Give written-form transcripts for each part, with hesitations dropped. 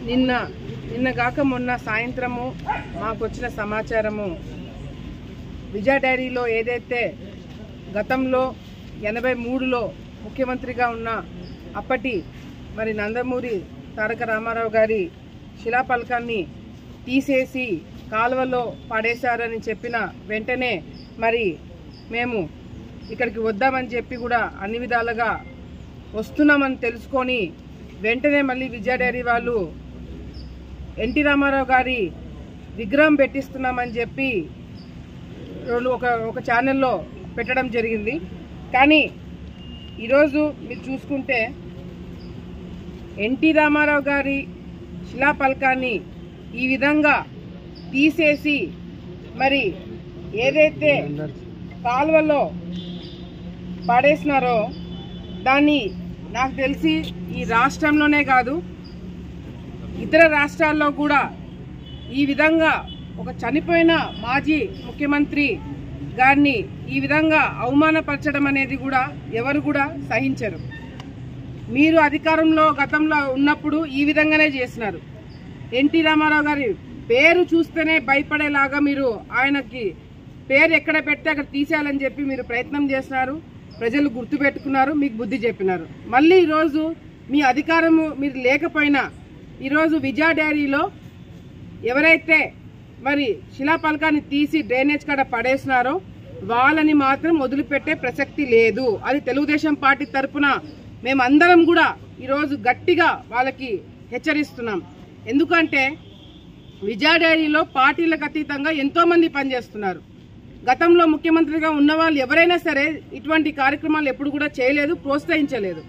నిన్నగాక మొన్న సాయంత్రము మాకు వచ్చిన సమాచారము విజయ డైరీలో ఏదైతే గతంలో 83లో ముఖ్యమంత్రిగా ఉన్న అప్పటి మరి నందమూరి తారక రామారావు గారి శిలాఫలకాన్ని తీసేసి కాలువలో పడేశారని చెప్పిన వెంటనే మరి మేము ఇక్కడికి వద్దామని చెప్పి కూడా అన్ని విధాలుగా వస్తున్నామని తెలుసుకొని వెంటనే మళ్ళీ విజయ డైరీ వాళ్ళు ఎన్టీ రామారావు గారి విగ్రహం పెట్టిస్తున్నామని చెప్పి ఒక ఛానల్లో పెట్టడం జరిగింది. కానీ ఈరోజు మీరు చూసుకుంటే ఎన్టీ రామారావు గారి శిలాఫలకాన్ని ఈ విధంగా తీసేసి మరి ఏదైతే కాలువలో పడేసినారో దాన్ని నాకు తెలిసి ఈ రాష్ట్రంలోనే కాదు ఇతర రాష్ట్రాల్లో కూడా ఈ విధంగా ఒక చనిపోయిన మాజీ ముఖ్యమంత్రి గారిని ఈ విధంగా అవమానపరచడం అనేది కూడా ఎవరు కూడా సహించరు. మీరు అధికారంలో గతంలో ఉన్నప్పుడు ఈ విధంగానే చేసినారు. ఎన్టీ రామారావు గారి పేరు చూస్తేనే భయపడేలాగా మీరు ఆయనకి పేరు ఎక్కడ పెడితే అక్కడ తీసేయాలని చెప్పి మీరు ప్రయత్నం చేస్తున్నారు. ప్రజలు గుర్తుపెట్టుకున్నారు, మీకు బుద్ధి చెప్పినారు. మళ్ళీ ఈరోజు మీ అధికారము మీరు లేకపోయినా ఈరోజు విజయ డైరీలో ఎవరైతే మరి శిలాఫలకాన్ని తీసి డ్రైనేజ్ కాడ పడేసినారో వాళ్ళని మాత్రం వదిలిపెట్టే ప్రసక్తి లేదు. అది తెలుగుదేశం పార్టీ తరఫున మేమందరం కూడా ఈరోజు గట్టిగా వాళ్ళకి హెచ్చరిస్తున్నాం. ఎందుకంటే విజయ డైరీలో పార్టీలకు అతీతంగా ఎంతో మంది పనిచేస్తున్నారు. గతంలో ముఖ్యమంత్రిగా ఉన్న వాళ్ళు ఎవరైనా సరే ఇటువంటి కార్యక్రమాలు ఎప్పుడు కూడా చేయలేదు, ప్రోత్సహించలేదు.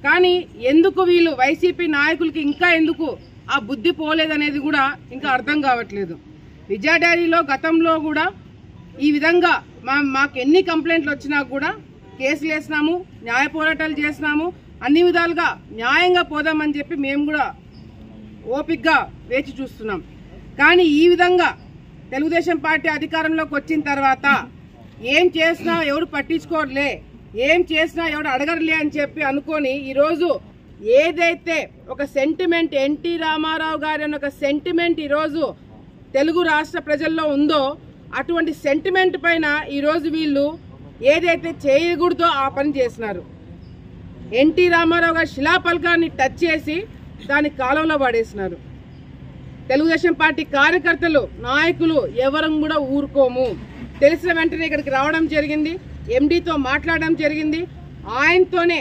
కానీ ఎందుకు వీళ్ళు వైసీపీ నాయకులకి ఇంకా ఎందుకు ఆ బుద్ధి పోలేదనేది కూడా ఇంకా అర్థం కావట్లేదు. విజయ డైరీలో గతంలో కూడా ఈ విధంగా మాకు ఎన్ని కంప్లైంట్లు వచ్చినా కూడా కేసులు వేసినాము, న్యాయ పోరాటాలు చేసినాము, అన్ని విధాలుగా న్యాయంగా పోదామని చెప్పి మేము కూడా ఓపికగా వేచి చూస్తున్నాం. కానీ ఈ విధంగా తెలుగుదేశం పార్టీ అధికారంలోకి వచ్చిన తర్వాత ఏం చేసినా ఎవరు పట్టించుకోరులే, ఏం చేసినా ఎవరు అడగరులే అని చెప్పి అనుకొని ఈరోజు ఏదైతే ఒక సెంటిమెంట్ ఎన్టీ రామారావు గారి అని ఒక సెంటిమెంట్ ఈరోజు తెలుగు రాష్ట్ర ప్రజల్లో ఉందో అటువంటి సెంటిమెంట్ పైన ఈరోజు వీళ్ళు ఏదైతే చేయకూడదో ఆ పని చేసినారు. ఎన్టీ రామారావు గారి శిలాఫలకాన్ని టచ్ చేసి దాన్ని కాలంలో పడేసినారు. తెలుగుదేశం పార్టీ కార్యకర్తలు నాయకులు ఎవరం కూడా ఊరుకోము. తెలిసిన వెంటనే ఇక్కడికి రావడం జరిగింది, ఎండీతో మాట్లాడడం జరిగింది, ఆయనతోనే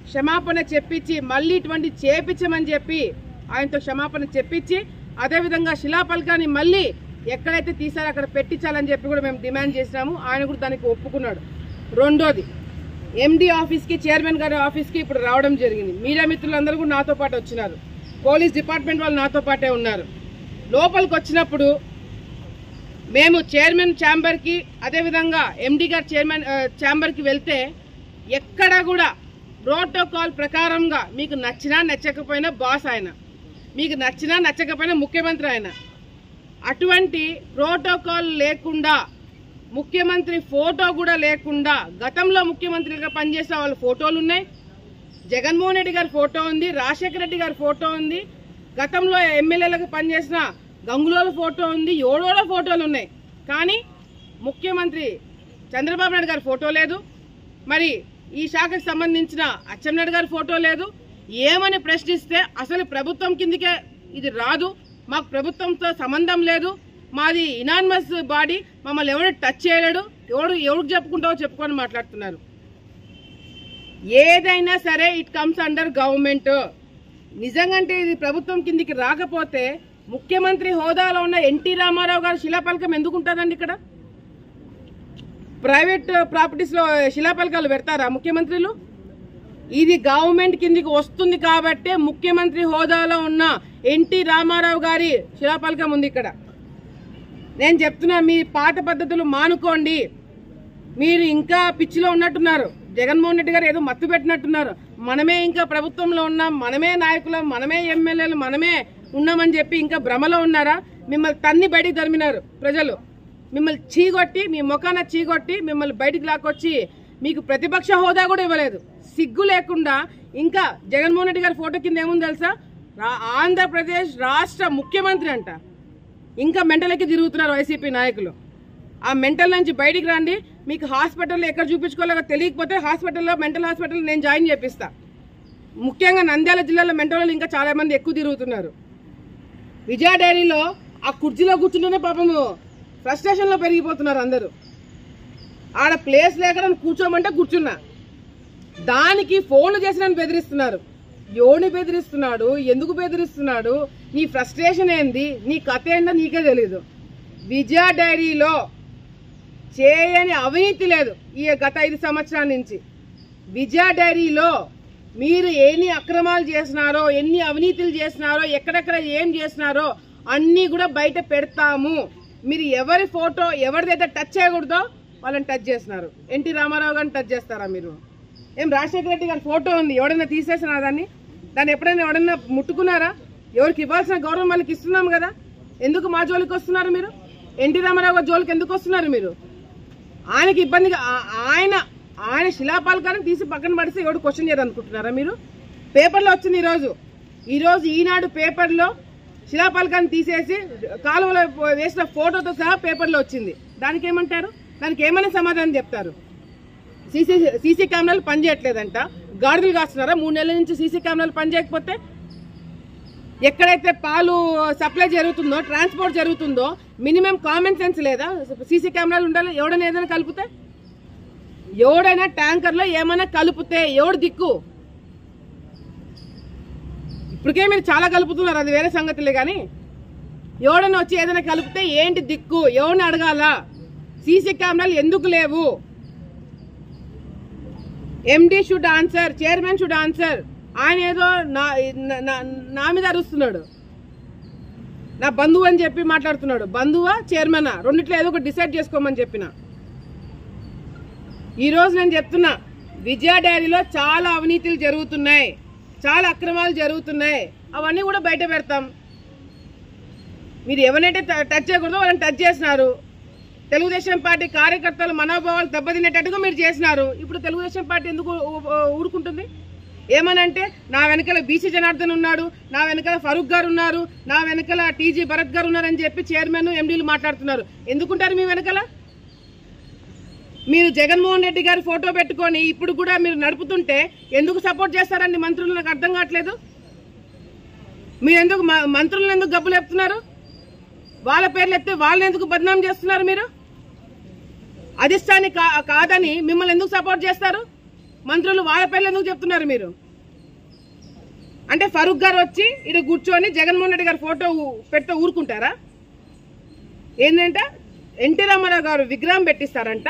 క్షమాపణ చెప్పించి మళ్ళీ ఇటువంటి చేపించమని చెప్పి ఆయనతో క్షమాపణ చెప్పించి అదేవిధంగా శిలాఫలకాన్ని మళ్ళీ ఎక్కడైతే తీసారో అక్కడ పెట్టించాలని చెప్పి కూడా మేము డిమాండ్ చేసినాము. ఆయన కూడా దానికి ఒప్పుకున్నాడు. రెండోది ఎండీ ఆఫీస్కి చైర్మన్ గారి ఆఫీస్కి ఇప్పుడు రావడం జరిగింది. మీడియా మిత్రులందరూ కూడా నాతో పాటు వచ్చినారు, పోలీస్ డిపార్ట్మెంట్ వాళ్ళు నాతో పాటే ఉన్నారు. లోపలికి వచ్చినప్పుడు మేము చైర్మన్ ఛాంబర్కి అదేవిధంగా ఎండీ గారి ఛాంబర్కి వెళ్తే ఎక్కడ కూడా ప్రోటోకాల్ ప్రకారంగా మీకు నచ్చినా నచ్చకపోయినా బాస్ ఆయన, మీకు నచ్చినా నచ్చకపోయినా ముఖ్యమంత్రి ఆయన, అటువంటి ప్రోటోకాల్ లేకుండా ముఖ్యమంత్రి ఫోటో కూడా లేకుండా గతంలో ముఖ్యమంత్రిగా పనిచేసిన వాళ్ళ ఫోటోలు ఉన్నాయి. జగన్మోహన్ రెడ్డి గారి ఫోటో ఉంది, రాజశేఖర రెడ్డి గారి ఫోటో ఉంది, గతంలో ఎమ్మెల్యేలకు పనిచేసిన గంగులోల ఫోటో ఉంది, ఏడోడ ఫోటోలు ఉన్నాయి. కానీ ముఖ్యమంత్రి చంద్రబాబు నాయుడు గారి ఫోటో లేదు, మరి ఈ శాఖకు సంబంధించిన అచ్చెన్నాయుడు గారి ఫోటో లేదు. ఏమని ప్రశ్నిస్తే అసలు ప్రభుత్వం కిందికే ఇది రాదు, మాకు ప్రభుత్వంతో సంబంధం లేదు, మాది ఇనానిమస్ బాడీ, మమ్మల్ని ఎవరు టచ్ చేయలేడు, ఎవరికి చెప్పుకుంటావో చెప్పుకొని మాట్లాడుతున్నారు. ఏదైనా సరే ఇట్ కమ్స్ అండర్ గవర్నమెంట్. నిజంగా ఇది ప్రభుత్వం కిందికి రాకపోతే ముఖ్యమంత్రి హోదాలో ఉన్న ఎన్టీ రామారావు గారు శిలాఫలకం ఎందుకు ఉంటుందండి? ఇక్కడ ప్రైవేట్ ప్రాపర్టీస్ లో శిలాఫలకాలు పెడతారా ముఖ్యమంత్రులు? ఇది గవర్నమెంట్ కిందికి వస్తుంది కాబట్టి ముఖ్యమంత్రి హోదాలో ఉన్న ఎన్టీ రామారావు గారి శిలాఫలకం ఉంది ఇక్కడ. నేను చెప్తున్నా, మీ పాత పద్ధతులు మానుకోండి. మీరు ఇంకా పిచ్చిలో ఉన్నట్టున్నారు. జగన్మోహన్ రెడ్డి గారు ఏదో మత్తు పెట్టినట్టున్నారు. మనమే ఇంకా ప్రభుత్వంలో ఉన్నాం, మనమే నాయకులం, మనమే ఎమ్మెల్యేలు, మనమే ఉన్నామని చెప్పి ఇంకా భ్రమలో ఉన్నారా? మిమ్మల్ని తన్ని బయటికి తరిమినారు ప్రజలు, మిమ్మల్ని చీగొట్టి, మీ ముఖాన చీగొట్టి మిమ్మల్ని బయటికి లాక్కొచ్చి మీకు ప్రతిపక్ష హోదా కూడా ఇవ్వలేదు. సిగ్గు లేకుండా ఇంకా జగన్మోహన్ రెడ్డి గారి ఫోటో కింద ఏముంది తెలుసా? ఆంధ్రప్రదేశ్ రాష్ట్ర ముఖ్యమంత్రి అంట. ఇంకా మెంటల్కి తిరుగుతున్నారు వైసీపీ నాయకులు. ఆ మెంటల్ నుంచి బయటికి రండి. మీకు హాస్పిటల్లో ఎక్కడ చూపించుకోలేక తెలియకపోతే హాస్పిటల్లో, మెంటల్ హాస్పిటల్లో నేను జాయిన్ చేపిస్తా. ముఖ్యంగా నంద్యాల జిల్లాలో మెంటల్ ఇంకా చాలా మంది ఎక్కువ తిరుగుతున్నారు. విజయ డైరీలో ఆ కుర్చీలో కూర్చుంటేనే పాపము ఫ్రస్ట్రేషన్లో పెరిగిపోతున్నారు అందరూ. ఆడ ప్లేస్ లేక నన్ను కూర్చోమంటే కూర్చున్నా. దానికి ఫోన్లు చేసి నన్ను బెదిరిస్తున్నారు. ఎవరిని బెదిరిస్తున్నాడు, ఎందుకు బెదిరిస్తున్నాడు, నీ ఫ్రస్ట్రేషన్ ఏంది, నీ కథ ఏందో నీకే తెలీదు. విజయ డైరీలో చేయని అవినీతి లేదు ఈ గత 5 సంవత్సరాల నుంచి. విజయ డైరీలో మీరు ఎన్ని అక్రమాలు చేసినారో, ఎన్ని అవినీతులు చేసినారో, ఎక్కడెక్కడ ఏం చేసినారో అన్నీ కూడా బయట పెడతాము. మీరు ఎవరి ఫోటో ఎవరిదైతే టచ్ చేయకూడదో వాళ్ళని టచ్ చేస్తున్నారు. ఎన్టీ రామారావు గారిని టచ్ చేస్తారా మీరు? ఏం రాజశేఖర రెడ్డి గారి ఫోటో ఉంది, ఎవడైనా తీసేసినా దాన్ని ఎప్పుడైనా ఎవడైనా ముట్టుకున్నారా? ఎవరికి ఇవ్వాల్సిన గౌరవం వాళ్ళకి ఇస్తున్నాం కదా. ఎందుకు మా జోలికి వస్తున్నారు మీరు? ఎన్టీ రామారావు గారి జోలికి ఎందుకు వస్తున్నారు మీరు? ఆయనకి ఇబ్బందిగా ఆయన శిలాపాలకాన్ని తీసి పక్కన పడితే ఎవడు క్వశ్చన్ చేయాలనుకుంటున్నారా మీరు? పేపర్లో వచ్చింది ఈరోజు ఈనాడు పేపర్లో శిలాపాలకాన్ని తీసేసి కాలువలో వేసిన ఫోటోతో సహా పేపర్లో వచ్చింది. దానికి ఏమంటారు? దానికి ఏమైనా సమాధానం చెప్తారు? సీసీ కెమెరాలు పనిచేయట్లేదంట, గాడిదలు కాస్తున్నారా? 3 నెలల నుంచి సీసీ కెమెరాలు పనిచేయకపోతే ఎక్కడైతే పాలు సప్లై జరుగుతుందో, ట్రాన్స్పోర్ట్ జరుగుతుందో మినిమం కామన్ సెన్స్ లేదా? సీసీ కెమెరాలు ఉండాలి. ఎవడైనా ఏదైనా కలిపితే, ఎవడైనా ట్యాంకర్లో ఏమైనా కలిపితే ఎవడు దిక్కు? ఇప్పటికే మీరు చాలా కలుపుతున్నారు, అది వేరే సంగతులే. కానీ ఎవడైనా వచ్చి ఏదైనా కలిపితే ఏంటి దిక్కు? ఎవరిని అడగాల? సీసీ కెమెరాలు ఎందుకు లేవు? MD should answer, chairman should answer. ఆయన ఏదో నా మీద అరుస్తున్నాడు, నా బంధువు అని చెప్పి మాట్లాడుతున్నాడు. బంధువా చైర్మనా? రెండిట్లో ఏదో ఒకటి డిసైడ్ చేసుకోమని చెప్పిన. ఈరోజు నేను చెప్తున్నా, విజయ డైరీలో చాలా అవినీతులు జరుగుతున్నాయి, చాలా అక్రమాలు జరుగుతున్నాయి. అవన్నీ కూడా బయట పెడతాం. మీరు ఎవరైతే టచ్ చేయకూడదో వాళ్ళని టచ్ చేసినారు. తెలుగుదేశం పార్టీ కార్యకర్తలు మనోభావాలు దెబ్బతినేటట్టుగా మీరు చేసినారు. ఇప్పుడు తెలుగుదేశం పార్టీ ఎందుకు ఊరుకుంటుంది? ఏమనంటే నా వెనకాల బీసీ జనార్దన్ ఉన్నాడు, నా వెనకాల ఫరూక్ గారు ఉన్నారు, నా వెనకాల టీజీ భరత్ గారు ఉన్నారని చెప్పి చైర్మన్ ఎండీలు మాట్లాడుతున్నారు. ఎందుకుంటారు మీ వెనకాల? మీరు జగన్మోహన్ రెడ్డి గారి ఫోటో పెట్టుకొని ఇప్పుడు కూడా మీరు నడుపుతుంటే ఎందుకు సపోర్ట్ చేస్తారండి మంత్రులు? నాకు అర్థం కావట్లేదు. మీరు ఎందుకు మంత్రులను ఎందుకు గబ్బులు చెప్తున్నారు? వాళ్ళ పేర్లు ఎత్తే వాళ్ళని ఎందుకు బదనాం చేస్తున్నారు? మీరు అధిష్టాన్ని కాదని మిమ్మల్ని ఎందుకు సపోర్ట్ చేస్తారు? మంత్రులు వాళ్ళ పేర్లు ఎందుకు చెప్తున్నారు మీరు? అంటే ఫరూక్ గారు వచ్చి ఇక్కడ కూర్చొని జగన్మోహన్ రెడ్డి గారి ఫోటో పెడితే ఊరుకుంటారా? ఏంటంటే ఎన్టీ రామారావు గారు విగ్రహం పెట్టిస్తారంట,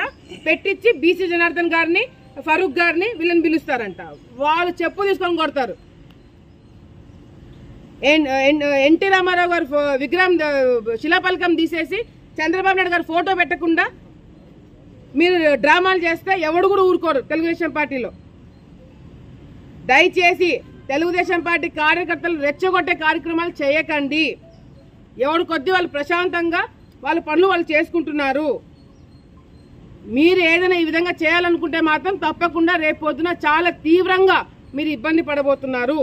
పెట్టించి బీసీ జనార్దన్ గారిని, ఫరూక్ గారిని వీళ్ళని పిలుస్తారంట. వాళ్ళు చెప్పు తీసుకొని కొడతారు. ఎన్టీ రామారావు గారు విగ్రహం శిలాపలకం తీసేసి చంద్రబాబు నాయుడు గారు ఫోటో పెట్టకుండా మీరు డ్రామాలు చేస్తే ఎవడు కూడా ఊరుకోరు తెలుగుదేశం పార్టీలో. దయచేసి తెలుగుదేశం పార్టీ కార్యకర్తలు రెచ్చగొట్టే కార్యక్రమాలు చేయకండి. ఎవడు కొద్ది వాళ్ళు ప్రశాంతంగా వాళ్ళ పనులు వాళ్ళు చేసుకుంటున్నారు. మీరు ఏదైనా ఈ విధంగా చేయాలనుకుంటే మాత్రం తప్పకుండా రేపు పొద్దున చాలా తీవ్రంగా మీరు ఇబ్బంది పడబోతున్నారు.